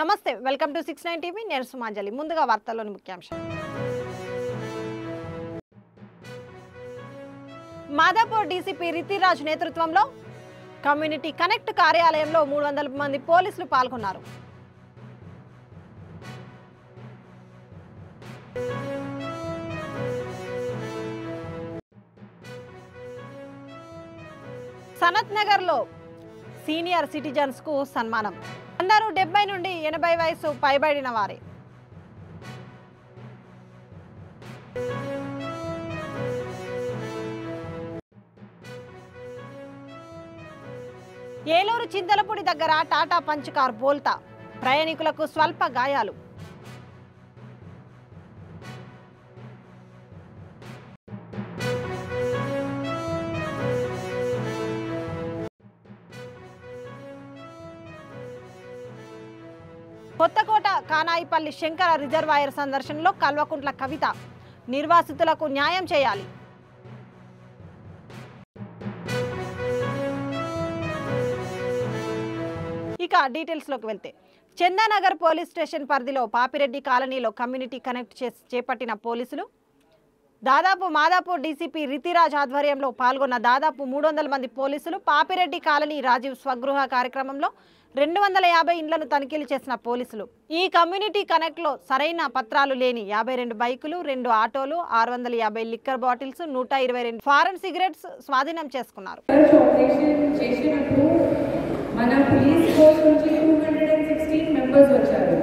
నమస్తే welcome to 69 TV నేను సుమాంజలి ముందుగా వార్తల్లోని ముఖ్యాంశాలు మాదాపూర్ డీసీపీ రితిరాజ్ నేతృత్వంలో కమ్యూనిటీ కనెక్ట్ కార్యాలయంలో 300 మంది పోలీసులు పాల్గొన్నారు. సనత్ నగర్ లో సీనియర్ సిటిజన్స్ కు సన్మానం. అందరూ 70 నుండి 80 వయసు పైబడిన వారే. ఏలూరు చింతలపూడి దగ్గర టాటా పంచ్ కార్ బోల్తా, ప్రయాణికులకు స్వల్ప గాయాలు. కొత్తకోట కానాయిపల్లి శంకర రిజర్వాయర్ సందర్శనలో కల్వకుంట్ల కవిత, నిర్వాసితులకు న్యాయం చేయాలి. ఇక డీటెయిల్స్ లోకి వెళ్తే చందానగర్ పోలీస్ స్టేషన్ పరిధిలో పాపిరెడ్డి కాలనీలో కమ్యూనిటీ కనెక్ట్ చేపట్టిన పోలీసులు దాదాపు మాదాపూర్ డీసీపీ రితిరాజ్ ఆధ్వర్యంలో పాల్గొన్న దాదాపు 300 మంది పోలీసులు పాపిరెడ్డి కాలనీ రాజీవ్ స్వగృహ కార్యక్రమంలో 250 ఇండ్లను తనిఖీలు చేసిన పోలీసులు ఈ కమ్యూనిటీ కనెక్ట్ లో సరైన పత్రాలు లేని 52 బైకులు, 2 ఆటోలు, 650 లిక్కర్ బాటిల్స్, 122 ఫారెన్ సిగరెట్స్ స్వాధీనం చేసుకున్నారు. మన పోలీస్ ఫోర్స్ నుంచి 216 మెంబర్స్ వచ్చారు.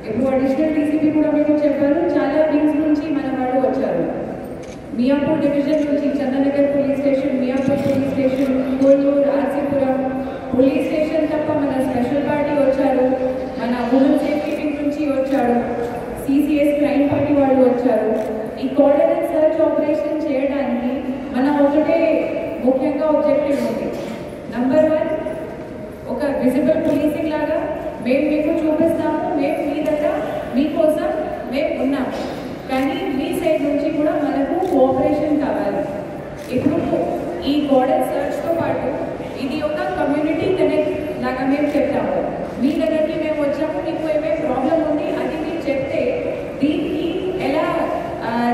ఇప్పుడు అడిషనల్ డీసీపీ కూడా మీకు చెప్పారు, చాలా వింగ్స్ నుంచి మన వాళ్ళు వచ్చారు. మియాపూర్ డివిజన్ నుంచి Chandanagar police station, Miyapur police station, Kollur, RC Puram police station తప్ప మన స్పెషల్ పార్టీ వచ్చారు, మన ఉమెన్ సేఫ్టీ వింగ్ నుంచి వచ్చారు, సిసిఎస్ క్రైమ్ పార్టీ వాళ్ళు వచ్చారు. ఈ కోఆర్డినేట్ సర్చ్ ఆపరేషన్ చేయడానికి మన ఒకటే ముఖ్యంగా ఆబ్జెక్టివ్ ఉంది. నంబర్ 1, ఒక విజిబుల్ పోలీసింగ్ లాగా మేము మీకు చూపిస్తాము, మేము మీ దగ్గర మీకోసం మేము ఉన్నాము, కానీ మీ సైడ్ నుంచి కూడా మనకు కోఆపరేషన్ కావాలి. ఇప్పుడు ఈ బోర్డర్ సర్చ్తో పాటు ఇది ఒక కమ్యూనిటీ కనెక్ట్ లాగా మేము చెప్తాము. మీ దగ్గరికి మేము వచ్చాము, మీకు ఏమేమి ప్రాబ్లం ఉంది అది మీరు చెప్తే దీనికి ఎలా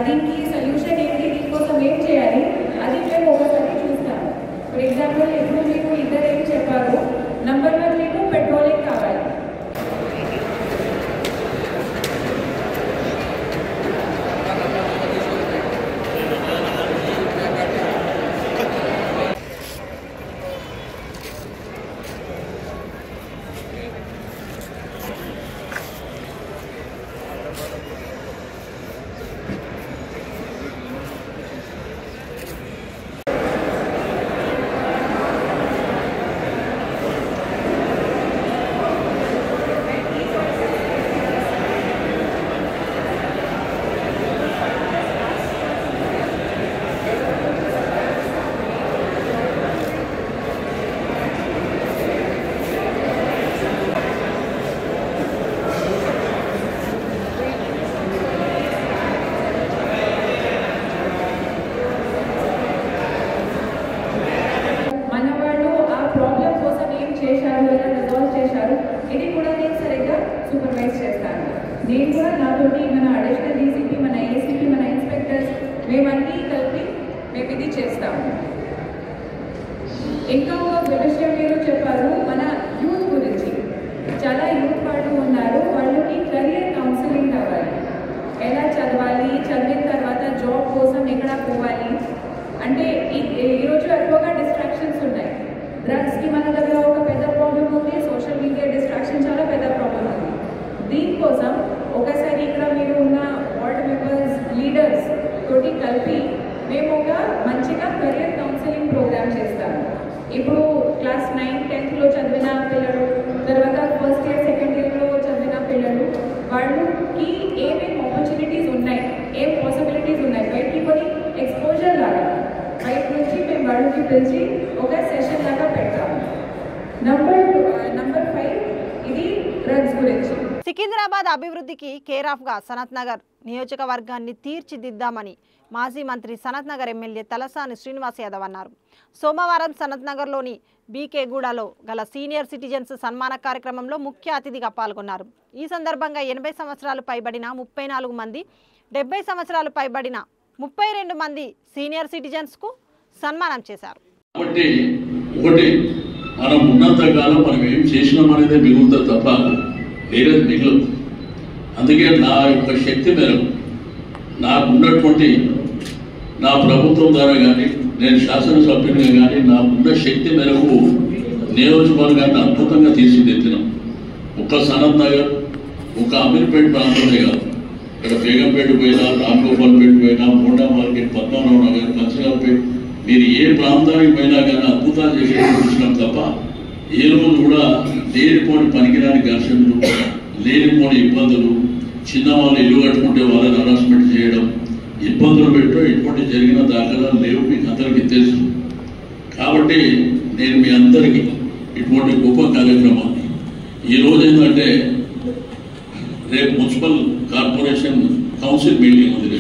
దీనికి సొల్యూషన్ ఏంటి, దీనికోసం ఏం చేయాలి అది మేము ఒకసారి చూస్తాము. ఫర్ ఎగ్జాంపుల్ ఇప్పుడు మీకు ఇద్దరు ఏం చెప్పారు, నంబర్ 1 మీకు పెట్రోలింగ్ కావాలి. ఇది కూడా నేను సరిగ్గా సూపర్వైజ్ చేస్తాను. నేను కూడా నాతోటి మన అడిషనల్ డీసీపీ, మన ఏసీపీ, మన ఇన్స్పెక్టర్స్ మేమన్నీ కలిపి మేము ఇది చేస్తాము. ఇంకా ఒక విషయం మీరు చెప్పారు మన యూత్ గురించి. చాలా యూత్ వాళ్ళు ఉన్నారు, వాళ్ళకి కెరియర్ కౌన్సిలింగ్ కావాలి. ఎలా చదవాలి, చదివిన తర్వాత జాబ్ కోసం ఎక్కడ పోవాలి అంటే ఈరోజు ఎక్కువగా డిస్ట్రాక్షన్స్ ఉన్నాయి. డ్రగ్స్కి మన దగ్గర ఒక పెద్ద ప్రాబ్లం ఉంది, సోషల్ మీడియా డిస్ట్రాక్షన్ చాలా పెద్ద ప్రాబ్లం ఉంది. దీనికోసం ఒకసారి ఇక్కడ మీరు ఉన్న వార్డ్ మెంబర్స్, లీడర్స్ తోటి కలిపి మేము ఒక మంచిగా కెరియర్ కౌన్సిలింగ్ ప్రోగ్రామ్ చేస్తాము. ఇప్పుడు క్లాస్ 9, 10th చదివిన పిల్లలు, తర్వాత ఫస్ట్ ఇయర్, సెకండ్ ఇయర్లో చదివిన పిల్లలు, వాళ్ళకి ఏమేమి ఆపర్చునిటీస్ ఉన్నాయి, ఏం పాసిబిలిటీస్ ఉన్నాయి, బయటికి కొన్ని ఎక్స్పోజర్ లాగా బయట నుంచి మేము వాళ్ళకి పిలిచి ఒక సెషన్ లాగా పెడతాము. నంబర్ 5 ఇది డ్రగ్స్ గురించి. సికింద్రాబాద్ అభివృద్ధికి కేర్ ఆఫ్ గా సనత్ నగర్ నియోజకవర్గాన్ని తీర్చిదిద్దామని మాజీ మంత్రి సనత్ నగర్ ఎమ్మెల్యే తలసాని శ్రీనివాస్ యాదవ్ అన్నారు. సోమవారం సనత్ నగర్లోని బీకేగూడలో గల సీనియర్ సిటిజన్స్ సన్మాన కార్యక్రమంలో ముఖ్య అతిథిగా పాల్గొన్నారు. ఈ సందర్భంగా 80 సంవత్సరాలు పైబడిన 34 మంది, 70 సంవత్సరాలు పైబడిన 32 మంది సీనియర్ సిటిజన్స్కు సన్మానం చేశారు. కాబట్టి ఒకటి మనం ఉన్నంతకాలం మనం ఏం చేసినామనేది మిగులుతుంది తప్ప వేరేది మిగలదు. అందుకే నా యొక్క శక్తి మేరకు నాకు ఉన్నటువంటి నా ప్రభుత్వం ద్వారా కానీ నేను శాసనసభ్యునిగా కానీ నాకున్న శక్తి మేరకు నియోజకవర్గాన్ని అద్భుతంగా తీర్చిదిద్దినాం. ఒక సనత్ నగర్, ఒక అమీర్పేట ప్రాంతమే కాదు, ఇక్కడ బేగంపేట పోయినా, రామ్గోపాల్పేట పోయినా, మోండా మార్కెట్, పద్మనాభ నగర్, కంచగాపేట, మీరు ఏ ప్రాంతానికి పోయినా కానీ అద్భుతాలు చేసి చూసినాం తప్ప ఏ రోజు కూడా లేనిపోని పనికిరాని ఘర్షణలు, లేనిపోని ఇబ్బందులు, చిన్నవాళ్ళు ఇల్లు కట్టుకుంటే వాళ్ళని హరాస్మెంట్ చేయడం, ఇబ్బందులు పెట్టడం ఇటువంటి జరిగిన దాఖలాలు లేవు, మీకు అందరికీ తెలుసు. కాబట్టి నేను మీ అందరికీ ఇటువంటి గొప్ప కార్యక్రమాన్ని ఈరోజు ఏంటంటే రేపు మున్సిపల్ కార్పొరేషన్ కౌన్సిల్ మీటింగ్ ఉంది.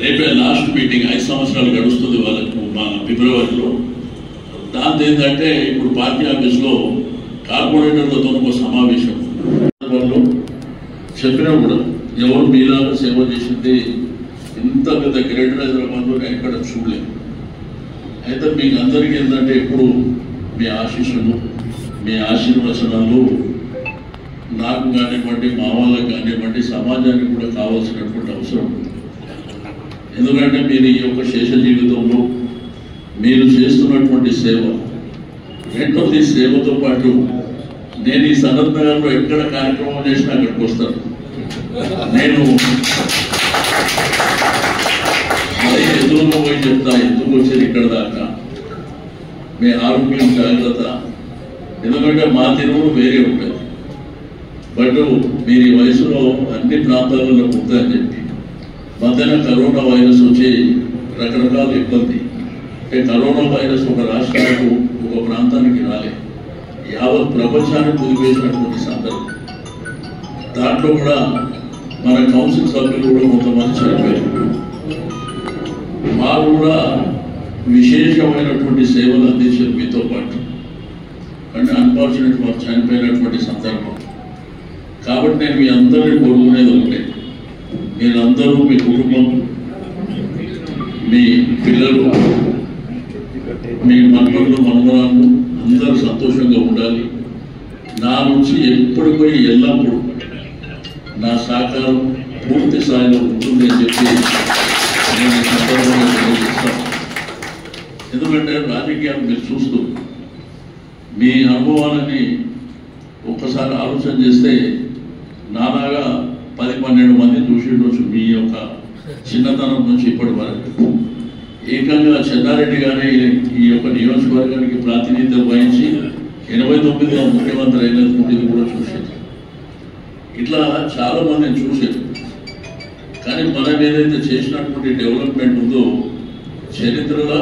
రేపే లాస్ట్ మీటింగ్, 5 సంవత్సరాలు గడుస్తుంది వాళ్ళకు మా ఫిబ్రవరిలో. దాంతో ఏంటంటే ఇప్పుడు పార్టీ ఆఫీస్లో కార్పొరేటర్లతో ఒక సమావేశం చెప్పినా కూడా ఎవరు మీలాగా సేవ చేసింది ఇంత పెద్ద గ్రేటర్ హైదరాబాద్లో ఎక్కడ చూడలేదు. అయితే మీకు అందరికీ ఏంటంటే ఇప్పుడు మీ ఆశీస్సులు, మీ ఆశీర్వచనాలు నాకు కానివ్వండి, మా వాళ్ళకి కానివ్వండి, సమాజానికి కూడా కావాల్సినటువంటి అవసరం. ఎందుకంటే మీరు ఈ యొక్క శేష జీవితంలో మీరు చేస్తున్నటువంటి సేవ, రెండోది సేవతో పాటు నేను ఈ సనత్ నగర్లో ఎక్కడ కార్యక్రమం చేసినా అక్కడికి వస్తాను. నేను మరి ఎదురుగా పోయి చెప్తా, ఎందుకు వచ్చేది ఇక్కడ దాకా, మీ ఆరోగ్యం జాగ్రత్త. ఎందుకంటే మా తిరుగులు వేరే ఉంటాయి. బట్ మీరు ఈ వయసులో అన్ని ప్రాంతాలలో ఉందని చెప్పి మధ్యన కరోనా వైరస్ వచ్చి రకరకాల ఇబ్బంది. అంటే కరోనా వైరస్ ఒక రాష్ట్రానికి, ఒక ప్రాంతానికి రాలే, యావత్ ప్రపంచాన్ని కుదిపేసినటువంటి సందర్భం. దాంట్లో కూడా మన కౌన్సిల్ సభ్యులు కూడా కొంతమంది చనిపోయారు. వారు కూడా విశేషమైనటువంటి సేవలు అందించారు మీతో పాటు. అంటే అన్ఫార్చునేట్ వారు చనిపోయినటువంటి సందర్భం. కాబట్టి నేను మీ అందరినీ కోరుకునేది ఒకటే, మీరందరూ మీ కుటుంబం, మీ పిల్లలు, మీ మనుమలు, మనవరాళ్ళు అందరూ సంతోషంగా ఉండాలి. నా నుంచి ఎప్పటికీ ఎల్లప్పుడూ నా సహకారం పూర్తి స్థాయిలో ఉంటుంది అని చెప్పి నేను సందర్భంగా తెలియజేస్తాను. ఎందుకంటే రాజకీయాలు మీరు చూస్తూ మీ అనుభవాలని ఒక్కసారి ఆలోచన చేస్తే నాలాగా 10-12 మంది చూసేటచ్చు. మీ యొక్క చిన్నతనం నుంచి ఇప్పటి వరకు ఏకంగా చెన్నారెడ్డి గారి ఈ యొక్క నియోజకవర్గానికి ప్రాతినిధ్యం వహించి 89లో ముఖ్యమంత్రి అయినటువంటిది కూడా చూశారు. ఇట్లా చాలా మందిని చూశారు. కానీ మనం ఏదైతే చేసినటువంటి డెవలప్మెంట్ ఉందో చరిత్రలో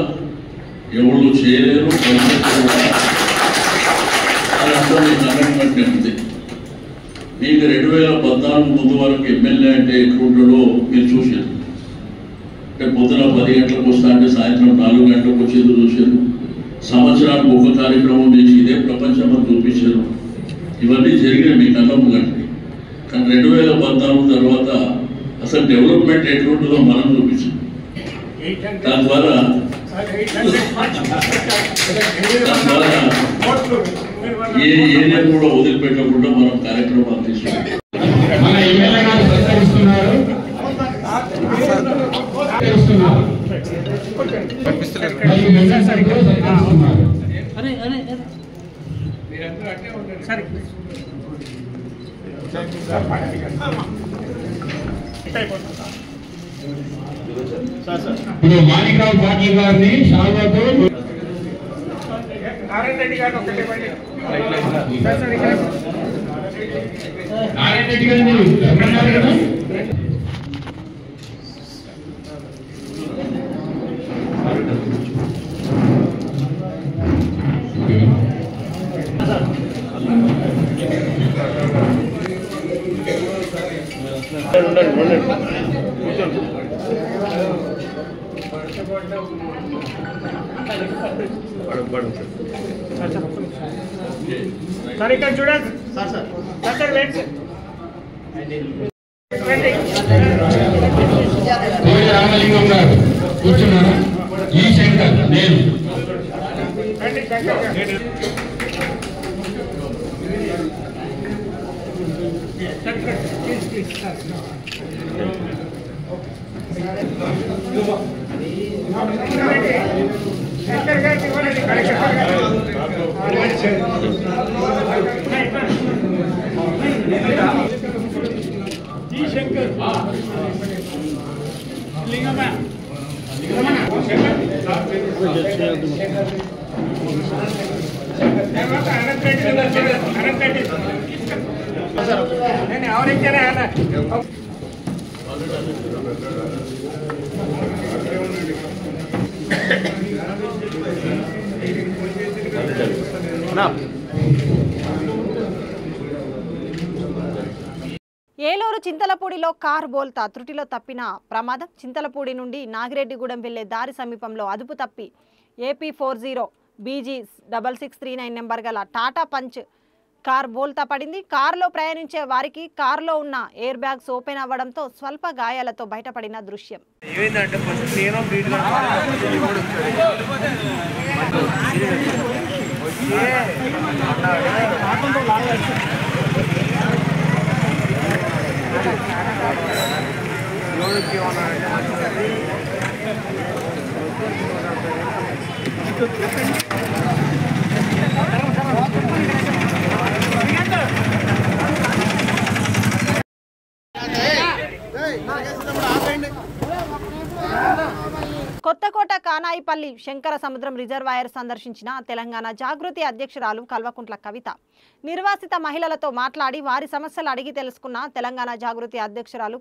ఎవరు చేయలేరు. అదంతా మీకు అలర్ట్మెంట్ ఉంది. మీకు 2014 ముందు వరకు ఎమ్మెల్యే అంటే ఎక్కడుంటాడో మీరు చూశారు. అంటే పొద్దున 10 గంటలకు వస్తా అంటే సాయంత్రం 4 గంటలకు వచ్చేది చూశారు. సంవత్సరానికి ఒక కార్యక్రమం చేసి ఇదే ప్రపంచం అని చూపించారు. ఇవన్నీ జరిగినాయి మీ కళ్ళము కంటే. కానీ 2014 తర్వాత అసలు డెవలప్మెంట్ ఎట్లుంటుందో మనం చూపించాం. దాని ద్వారా ఏరియా కూడా వదిలిపెట్టకుండా మనం కార్యక్రమాలు తీసుకుంటాం. ఇప్పుడు మాణిక్రావు పాటిల్ గారిని శాల్వాతో నారాయణ రెడ్డి గారు సార్ ఇక్కడ చూడండి సార్ సార్ వెయిట్ కోడి రామలింగం గారు కూర్చున్నారు. ఈ శంకర్ నేను ఏలూరు చింతలపూడిలో కార్ బోల్తా త్రుటిలో తప్పిన ప్రమాదం. చింతలపూడి నుండి నాగిరెడ్డిగూడెం వెళ్లే దారి సమీపంలో అదుపు తప్పి AP40 BG6639 నెంబర్ గల టాటా పంచ్ కార్ బోల్తా పడింది. కారులో ప్రయాణించే వారికి కారులో ఉన్న ఎయిర్ బ్యాగ్స్ ఓపెన్ అవ్వడంతో స్వల్ప గాయాలతో బయటపడిన దృశ్యం. కొత్తకోట కానాయిపల్లి శంకర సముద్రం రిజర్వాయర్ సందర్శించిన తెలంగాణ జాగృతి అధ్యక్షురాలు కల్వకుంట్ల కవిత. నిర్వాసిత మహిళలతో మాట్లాడి వారి సమస్యలు అడిగి తెలుసుకున్న తెలంగాణ జాగృతి అధ్యక్షురాలు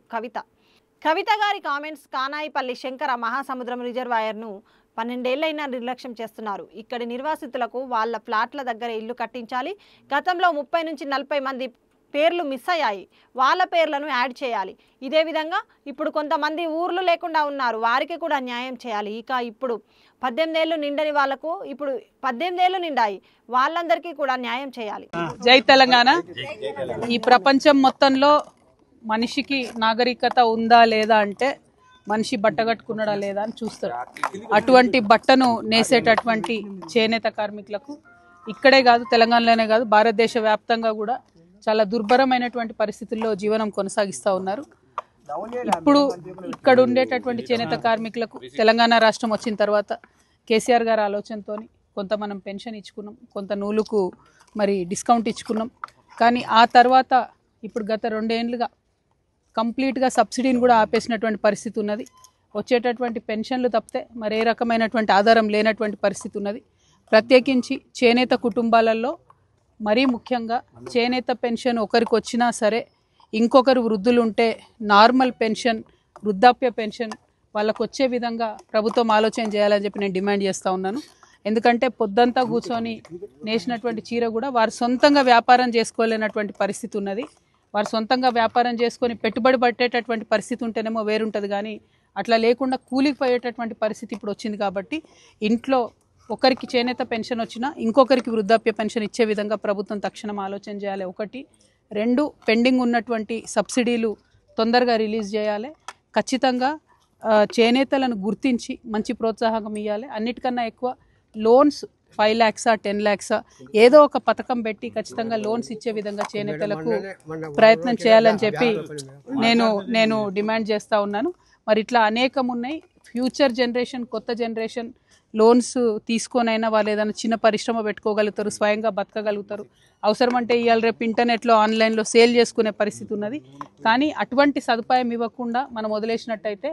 కవిత గారి కామెంట్స్. కానాయిపల్లి శంకర మహాసముద్రం రిజర్వాయర్ను 12 ఏళ్లైనా నిర్లక్ష్యం చేస్తున్నారు. ఇక్కడి నిర్వాసితులకు వాళ్ళ ఫ్లాట్ల దగ్గర ఇల్లు కట్టించాలి. గతంలో 30 నుంచి 40 మంది పేర్లు మిస్ అయ్యాయి. వాళ్ళ పేర్లను యాడ్ చేయాలి. ఇదే విధంగా ఇప్పుడు కొంతమంది ఊర్లు లేకుండా ఉన్నారు. వారికి కూడా న్యాయం చేయాలి. ఇక ఇప్పుడు 18 ఏళ్ళు నిండని వాళ్లకు ఇప్పుడు 18 ఏళ్ళు నిండాయి. వాళ్ళందరికీ కూడా న్యాయం చేయాలి. జై తెలంగాణ. ఈ ప్రపంచం మొత్తంలో మనిషికి నాగరికత ఉందా లేదా అంటే మనిషి బట్ట కట్టుకున్నాడా లేదా అని చూస్తారు. అటువంటి బట్టను నేసేటటువంటి చేనేత కార్మికులకు ఇక్కడే కాదు, తెలంగాణలోనే కాదు, భారతదేశ వ్యాప్తంగా కూడా చాలా దుర్భరమైనటువంటి పరిస్థితుల్లో జీవనం కొనసాగిస్తూ ఉన్నారు. ఇప్పుడు ఇక్కడ ఉండేటటువంటి చేనేత కార్మికులకు తెలంగాణ రాష్ట్రం వచ్చిన తర్వాత కేసీఆర్ గారి ఆలోచనతో కొంత మనం పెన్షన్ ఇచ్చుకున్నాం, కొంత నూలుకు మరి డిస్కౌంట్ ఇచ్చుకున్నాం. కానీ ఆ తర్వాత ఇప్పుడు గత 2 ఏళ్ళుగా కంప్లీట్గా సబ్సిడీని కూడా ఆపేసినటువంటి పరిస్థితి ఉన్నది. వచ్చేటటువంటి పెన్షన్లు తప్పితే మరే రకమైనటువంటి ఆధారం లేనటువంటి పరిస్థితి ఉన్నది. ప్రత్యేకించి చేనేత కుటుంబాలలో మరీ ముఖ్యంగా చేనేత పెన్షన్ ఒకరికి వచ్చినా సరే ఇంకొకరు వృద్ధులు ఉంటే నార్మల్ పెన్షన్, వృద్ధాప్య పెన్షన్ వాళ్ళకు వచ్చే విధంగా ప్రభుత్వం ఆలోచన చేయాలని చెప్పి నేను డిమాండ్ చేస్తూ ఉన్నాను. ఎందుకంటే పొద్దంతా కూర్చొని నేసినటువంటి చీర కూడా వారు సొంతంగా వ్యాపారం చేసుకోలేనటువంటి పరిస్థితి ఉన్నది. వారు సొంతంగా వ్యాపారం చేసుకొని పెట్టుబడి పట్టేటటువంటి పరిస్థితి ఉంటేనేమో వేరుంటుంది. కానీ అట్లా లేకుండా కూలికి పోయేటటువంటి పరిస్థితి ఇప్పుడు వచ్చింది. కాబట్టి ఇంట్లో ఒకరికి చేనేత పెన్షన్ వచ్చినా ఇంకొకరికి వృద్ధాప్య పెన్షన్ ఇచ్చే విధంగా ప్రభుత్వం తక్షణం ఆలోచన చేయాలి. 1, 2 పెండింగ్ ఉన్నటువంటి సబ్సిడీలు తొందరగా రిలీజ్ చేయాలి. ఖచ్చితంగా చేనేతలను గుర్తించి మంచి ప్రోత్సాహం ఇవ్వాలి. అన్నిటికన్నా ఎక్కువ లోన్స్ 5 lakhs 10 lakhs ఏదో ఒక పథకం పెట్టి ఖచ్చితంగా లోన్స్ ఇచ్చే విధంగా చేనేతలకు ప్రయత్నం చేయాలని చెప్పి నేను డిమాండ్ చేస్తూ ఉన్నాను. మరి ఇట్లా అనేకం ఉన్నాయి. ఫ్యూచర్ జనరేషన్, కొత్త జనరేషన్ లోన్స్ తీసుకొనైనా వాళ్ళు ఏదైనా చిన్న పరిశ్రమ పెట్టుకోగలుగుతారు, స్వయంగా బతకగలుగుతారు. అవసరమంటే ఇవాళ రేపు ఇంటర్నెట్లో ఆన్లైన్లో సేల్ చేసుకునే పరిస్థితి ఉన్నది. కానీ అటువంటి సదుపాయం ఇవ్వకుండా మనం వదిలేసినట్టయితే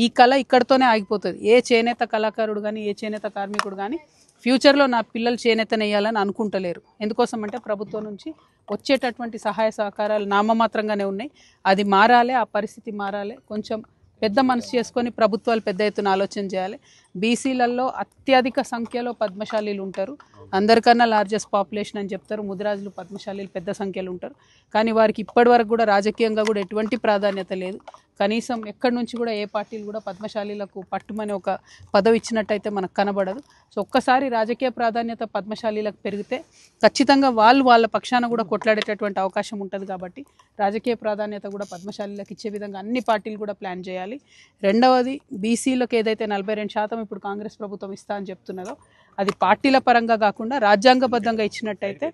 ఈ కళ ఇక్కడితోనే ఆగిపోతుంది. ఏ చేనేత కళాకారుడు కానీ ఏ చేనేత కార్మికుడు కానీ ఫ్యూచర్లో నా పిల్లలు చేనేతను వేయాలని అనుకుంటలేరు. ఎందుకోసం అంటే ప్రభుత్వం నుంచి వచ్చేటటువంటి సహాయ సహకారాలు నామమాత్రంగానే ఉన్నాయి. అది మారాలి, ఆ పరిస్థితి మారాలి. కొంచెం పెద్ద మనసు చేసుకొని ప్రభుత్వాలు పెద్ద ఎత్తున ఆలోచన చేయాలి. బీసీలలో అత్యధిక సంఖ్యలో పద్మశాలీలు ఉంటారు. అందరికన్నా లార్జెస్ట్ పాపులేషన్ అని చెప్తారు. ముదిరాజులు పద్మశాలీలు పెద్ద సంఖ్యలో ఉంటారు. కానీ వారికి ఇప్పటి వరకు కూడా రాజకీయంగా కూడా ఎటువంటి ప్రాధాన్యత లేదు. కనీసం ఎక్కడి నుంచి కూడా ఏ పార్టీలు కూడా పద్మశాలీలకు పట్టుమని ఒక పదవి ఇచ్చినట్టయితే మనకు కనబడదు. సో ఒక్కసారి రాజకీయ ప్రాధాన్యత పద్మశాలీలకు పెరిగితే ఖచ్చితంగా వాళ్ళ పక్షాన కూడా కొట్లాడేటటువంటి అవకాశం ఉంటుంది. కాబట్టి రాజకీయ ప్రాధాన్యత కూడా పద్మశాలీలకు ఇచ్చే విధంగా అన్ని పార్టీలు కూడా ప్లాన్ చేయాలి. రెండవది, బీసీలకు ఏదైతే 42% ఇప్పుడు కాంగ్రెస్ ప్రభుత్వం ఇస్తా అని చెప్తున్నదో అది పార్టీల పరంగా కాకుండా రాజ్యాంగబద్ధంగా ఇచ్చినట్టయితే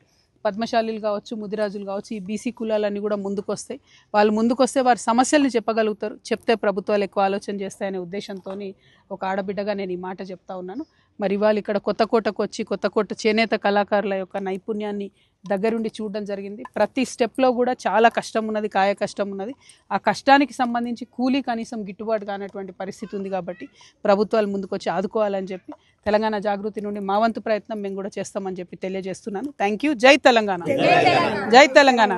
పద్మశాలీలు కావచ్చు, ముదిరాజులు కావచ్చు, ఈ బీసీ కులాలన్నీ కూడా ముందుకొస్తాయి. వాళ్ళు ముందుకొస్తే వారి సమస్యల్ని చెప్పగలుగుతారు. చెప్తే ప్రభుత్వాలు ఎక్కువ ఆలోచన చేస్తాయనే ఉద్దేశంతో ఒక ఆడబిడ్డగా నేను ఈ మాట చెప్తా ఉన్నాను. మరి వాళ్ళు ఇక్కడ కొత్తకోటకు వచ్చి కొత్తకోట చేనేత కళాకారుల యొక్క నైపుణ్యాన్ని దగ్గరుండి చూడడం జరిగింది. ప్రతి స్టెప్లో కూడా చాలా కష్టం ఉన్నది, కాయ కష్టం ఉన్నది. ఆ కష్టానికి సంబంధించి కూలీ కనీసం గిట్టుబాటు కానటువంటి పరిస్థితి ఉంది. కాబట్టి ప్రభుత్వాలు ముందుకొచ్చి ఆదుకోవాలని చెప్పి తెలంగాణ జాగృతి నుండి మా వంతు ప్రయత్నం మేము కూడా చేస్తామని చెప్పి తెలియజేస్తున్నాను. Thank you. జై తెలంగాణ, జై తెలంగాణ.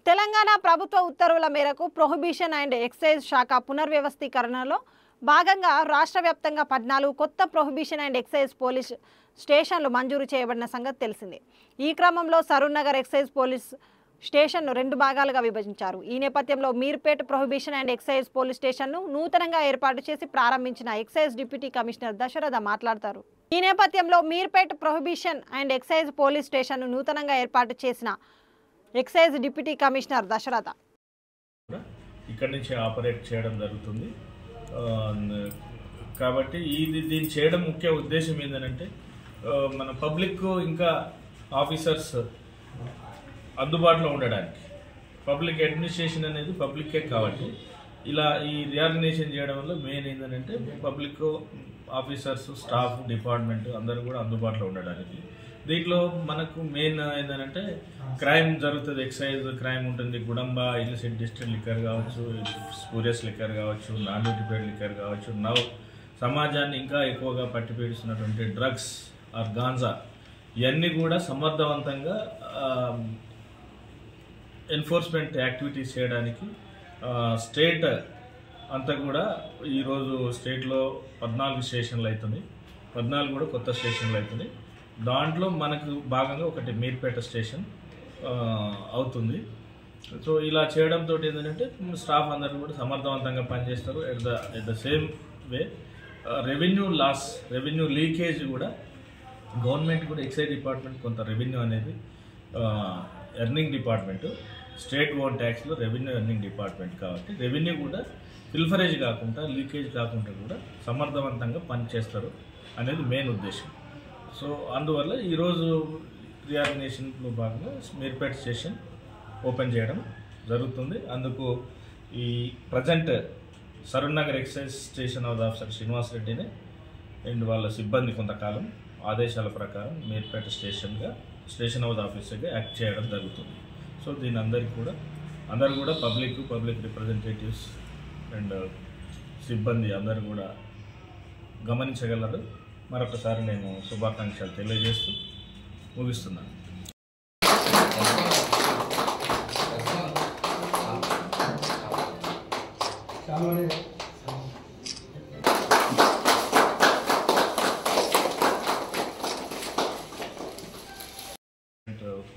తెలంగాణ ప్రభుత్వ ఉత్తర్వుల మేరకు ప్రొహిబిషన్ అండ్ ఎక్సైజ్ శాఖ పునర్వ్యవస్థీకరణలో భాగంగా రాష్ట్ర వ్యాప్తంగా 14 కొత్త ప్రొహిబిషన్ అండ్ ఎక్సైజ్ పోలీస్ స్టేషన్లు మంజూరు చేయబడిన సంగతి తెలిసిందే. ఈ క్రమంలో సరూర్ నగర్ ఎక్సైజ్ పోలీస్ స్టేషన్ను 2 భాగాలుగా విభజించారు. ఈ నేపథ్యంలో Meerpet prohibition and excise police స్టేషన్ను నూతనంగా ఏర్పాటు చేసి ప్రారంభించిన ఎక్సైజ్ డిప్యూటీ కమిషనర్ దశరథ మాట్లాడతారు. ఈ నేపథ్యంలో Meerpet prohibition and excise police స్టేషన్ను నూతనంగా ఏర్పాటు చేసిన ఎక్సైజ్ డిప్యూటీ కమిషనర్ దశరథ ఇక్కడి నుంచి ఆపరేట్ చేయడం జరుగుతుంది. కాబట్టి దీన్ని చేయడం ముఖ్య ఉద్దేశం ఏంటంటే మన పబ్లిక్ ఇంకా ఆఫీసర్స్ అందుబాటులో ఉండడానికి. పబ్లిక్ అడ్మినిస్ట్రేషన్ అనేది పబ్లిక్కే కాబట్టి ఇలా ఈ రీఆర్గనైజేషన్ చేయడం వల్ల మెయిన్ ఏంటంటే పబ్లిక్ ఆఫీసర్స్ స్టాఫ్ డిపార్ట్మెంట్ అందరూ కూడా అందుబాటులో ఉండడానికి. దీంట్లో మనకు మెయిన్ ఏంటంటే క్రైమ్ జరుగుతుంది, ఎక్సైజ్ క్రైమ్ ఉంటుంది, గుడంబ ఇల్లిసిట్ డిస్టిల్ లిక్కర్ కావచ్చు, స్పూరియస్ లిక్కర్ కావచ్చు, నాన్ డ్యూటీ పేడ్ లిక్కర్ కావచ్చు, సమాజాన్ని ఇంకా ఎక్కువగా పట్టిపీడిస్తున్నటువంటి డ్రగ్స్ ఆర్ గాంజా ఇవన్నీ కూడా సమర్థవంతంగా ఎన్ఫోర్స్మెంట్ యాక్టివిటీస్ చేయడానికి స్టేట్ అంతా కూడా ఈరోజు స్టేట్లో 14 స్టేషన్లు అవుతుంది, 14 కూడా కొత్త స్టేషన్లు అవుతుంది. దాంట్లో మనకు భాగంగా ఒకటి మీర్పేట స్టేషన్ అవుతుంది. సో ఇలా చేయడంతో ఏంటంటే స్టాఫ్ అందరూ కూడా సమర్థవంతంగా పనిచేస్తారు. At the same way revenue leakage కూడా గవర్నమెంట్ కూడా ఎక్సైజ్ డిపార్ట్మెంట్ కొంత రెవెన్యూ అనేది ఎర్నింగ్ డిపార్ట్మెంట్, స్టేట్ ఓన్ ట్యాక్స్లో రెవెన్యూ ఎర్నింగ్ డిపార్ట్మెంట్ కాబట్టి రెవెన్యూ కూడా ఫిల్ఫరేజ్ కాకుండా లీకేజ్ కాకుండా కూడా సమర్థవంతంగా పనిచేస్తారు అనేది మెయిన్ ఉద్దేశం. సో అందువల్ల ఈరోజు రీఆర్గనైజేషన్లో భాగంగా మీర్పేట్ స్టేషన్ ఓపెన్ చేయడం జరుగుతుంది. అందుకు ఈ present Saroornagar excise station house officer Srinivas రెడ్డిని అండ్ వాళ్ళ సిబ్బంది కొంతకాలం ఆదేశాల ప్రకారం మీర్పేట స్టేషన్ హౌస్ ఆఫీసర్గా యాక్ట్ చేయడం జరుగుతుంది. సో దీని అందరూ కూడా పబ్లిక్ రిప్రజెంటేటివ్స్ అండ్ సిబ్బంది అందరూ కూడా గమనించగలరు. మరొకసారి నేను శుభాకాంక్షలు తెలియజేస్తూ ముగిస్తున్నాను.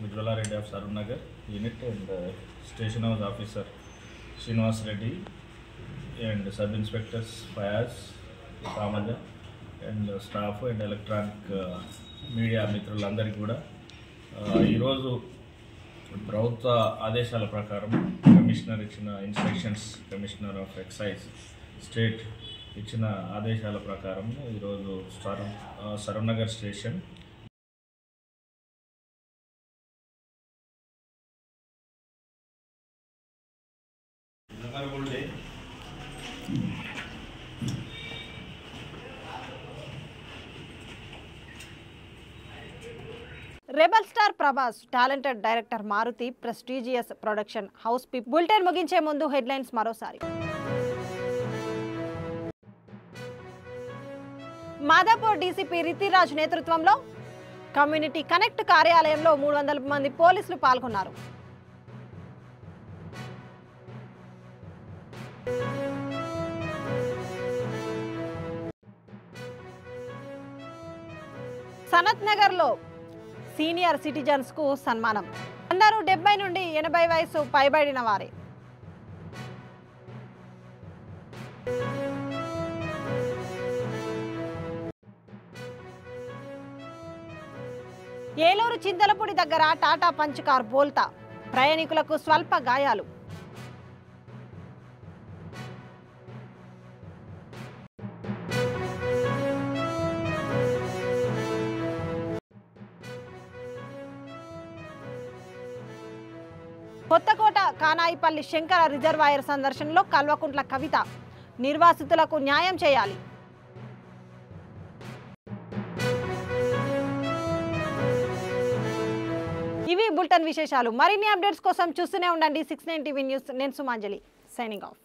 Ujwala of Sarun Nagar unit and station house officer Srinivas Reddy and sub inspectors Fayaz, Kamaja and staff and electronic media మిత్రులందరికీ కూడా ఈరోజు ప్రభుత్వ ఆదేశాల ప్రకారం కమిషనర్ ఇచ్చిన instructions, commissioner of excise state ఇచ్చిన ఆదేశాల ప్రకారం ఈరోజు Saroornagar station rebel star Prabhas, talented director Maruthi, prestigious production house bulletin ముగించే ముందు హెడ్లైన్స్ మరోసారి. మాదాపూర్ డీసీపీ రితిరాజ్ నేతృత్వంలో కమ్యూనిటీ కనెక్ట్ కార్యాలయంలో 300 మంది పోలీసులు పాల్గొన్నారు. సనత్ నగర్లో సీనియర్ సిటిజన్స్ కు సన్మానం. అందరూ 70 నుండి 80 వయసు పైబడిన వారే. ఏలూరు చింతలపూడి దగ్గర టాటా పంచ్ కార్ బోల్తా, ప్రయాణికులకు స్వల్ప గాయాలు. కొత్తకోట కానాయిపల్లి శంకర రిజర్వాయర్ సందర్శనలో కల్వకుంట్ల కవిత, నిర్వాసితులకు న్యాయం చేయాలి. ఇవి బులెటిన్ విశేషాలు. మరిన్ని అప్డేట్స్ కోసం చూస్తూనే ఉండండి 69 టీవీ న్యూస్. నేను సుమాంజలి, సైనింగ్ ఆఫ్.